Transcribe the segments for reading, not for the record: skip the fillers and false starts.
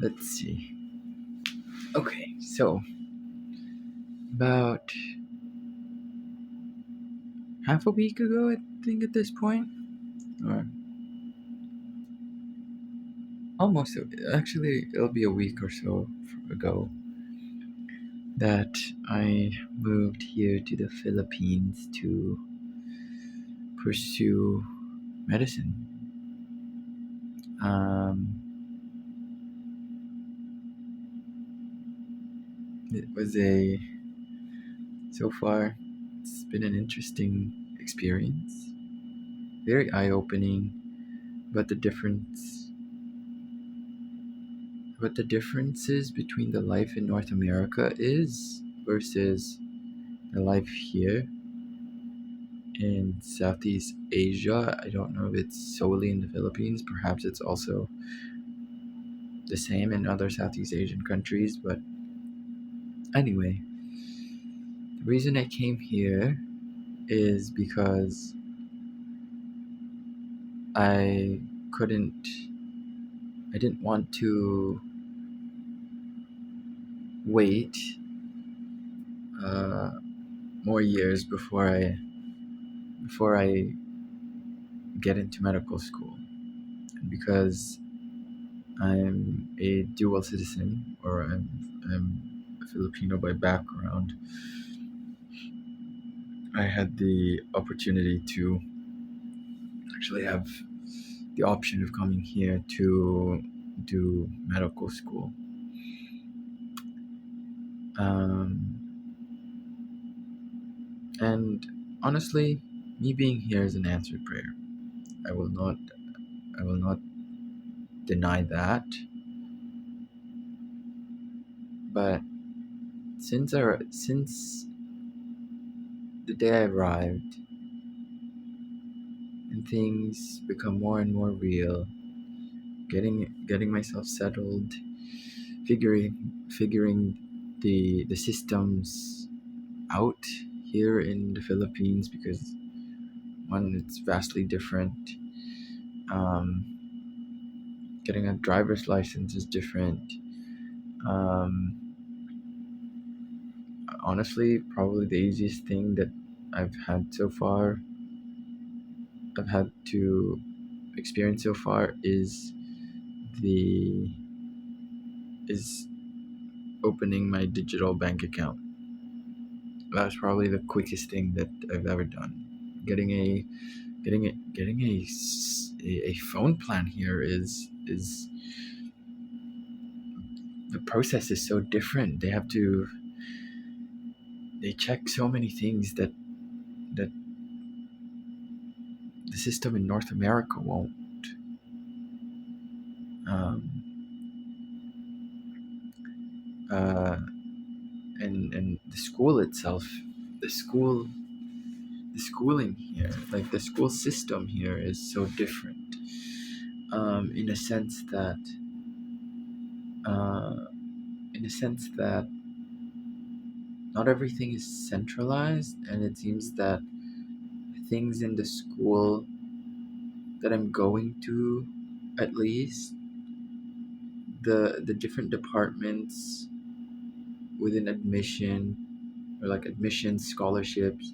Let's see. Okay, so about half a week ago, I think at this point, or almost, actually, it'll be a week or so ago that I moved here to the Philippines to pursue medicine. Um, it was so far, it's been an interesting experience, very eye-opening, but the differences between the life in North America is versus the life here in Southeast Asia. I don't know if it's solely in the Philippines. Perhaps it's also the same in other Southeast Asian countries. But anyway, the reason I came here is because I couldn't, I didn't want to wait uh, more years before I get into medical school. And because I'm a dual citizen, or I'm a Filipino by background, I had the opportunity to actually have the option of coming here to do medical school. Um, and honestly, me being here is an answered prayer. I will not, I will not deny that. But since the day I arrived, and things become more and more real, getting myself settled, figuring the systems out here in the Philippines, because one, it's vastly different. Getting a driver's license is different. Um, Honestly, probably the easiest thing that I've had so far, I've had to experience so far the is opening my digital bank account. That's probably the quickest thing that I've ever done. Getting a phone plan here is the process is so different. They check so many things that the system in North America won't. Um, uh, and the school itself, the school the schooling here, like the school system here, is so different. In a sense that uh, not everything is centralized, and it seems that things in the school that I'm going to, at least the different departments within admission, or like admissions, scholarships,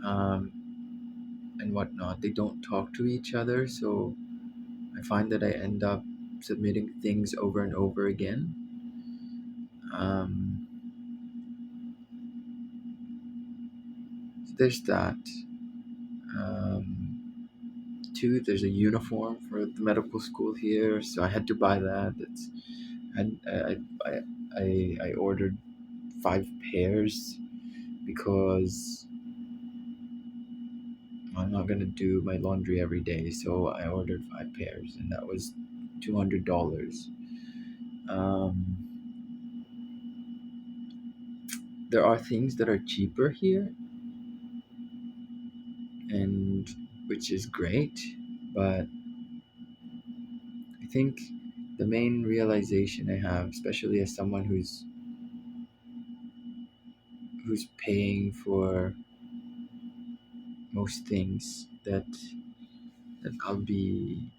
um, and whatnot, they don't talk to each other. So I find that I end up submitting things over and over again. Um, so there's that. Um, Two, there's a uniform for the medical school here, so I had to buy that. And I ordered 5 pairs because I'm not gonna do my laundry every day, so I ordered 5 pairs, and that was $200. Um, there are things that are cheaper here, and which is great, but I think the main realization I have, especially as someone who's paying for most things that I'll be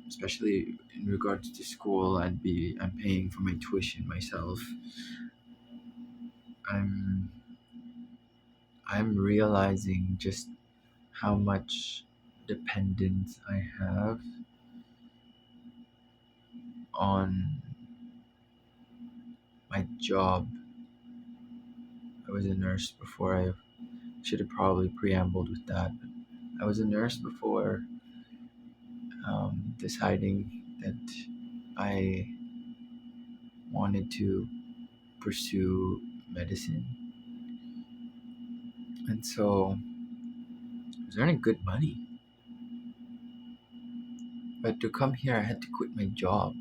especially in regards to school. I'm paying for my tuition myself. I'm I'm realizing just how much dependence I have on my job. I was a nurse before. I should have probably preambled with that. But I was a nurse before deciding that I wanted to pursue medicine. And so I was earning good money. But to come here, I had to quit my job.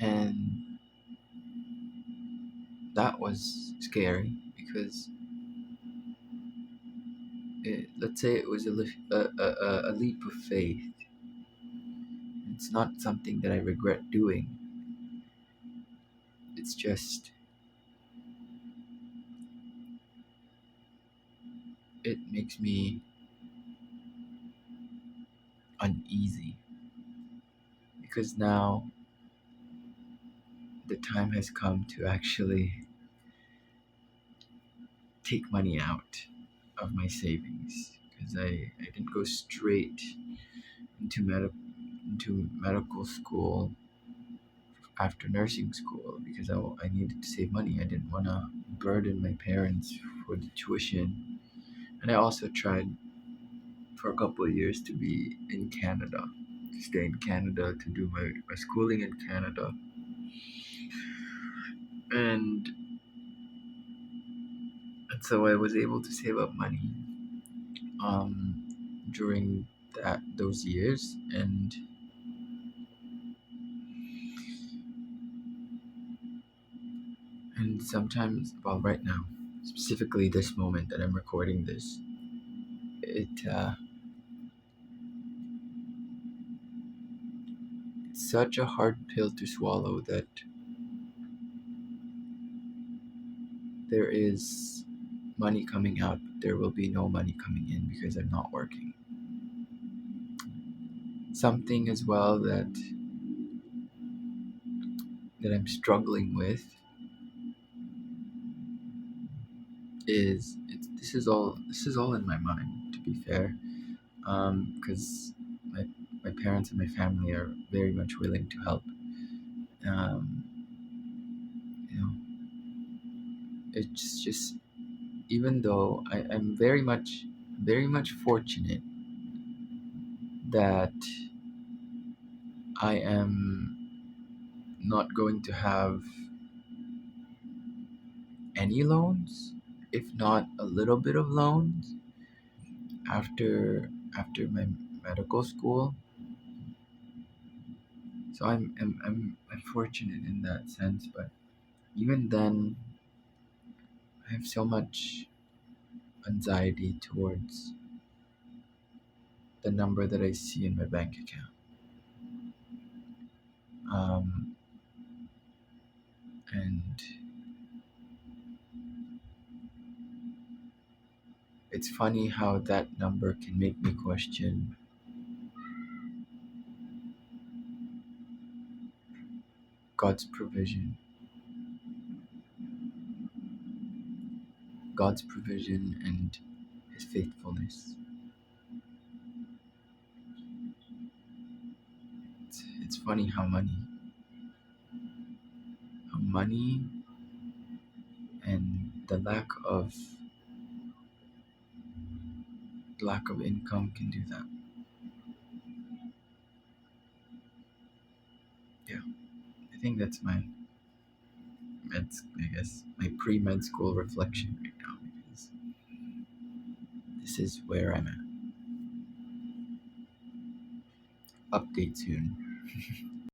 And that was scary because let's say it was a leap of faith. It's not something that I regret doing. It's just, it makes me uneasy because now the time has come to actually take money out of my savings because I didn't go straight into medical school after nursing school because I needed to save money. I didn't want to burden my parents for the tuition. And I also tried for a couple of years to be in Canada, to stay in Canada, to do my schooling in Canada. And, and so I was able to save up money um, during those years. And sometimes, well, right now, specifically this moment that I'm recording this, it it's such a hard pill to swallow that there is money coming out, but there will be no money coming in because I'm not working. Something as well that I'm struggling with is this is all in my mind, to be fair, because my parents and my family are very much willing to help. Um, you know, it's just, even though I'm very much fortunate that I am not going to have any loans, if not a little bit of loans, after my medical school. So I'm fortunate in that sense, but even then, I have so much anxiety towards the number that I see in my bank account. Um, and it's funny how that number can make me question God's provision, God's provision and His faithfulness. It's funny how money and the lack of income can do that. Yeah, I think that's I guess my pre-med school reflection right now because this is where I'm at. Update soon.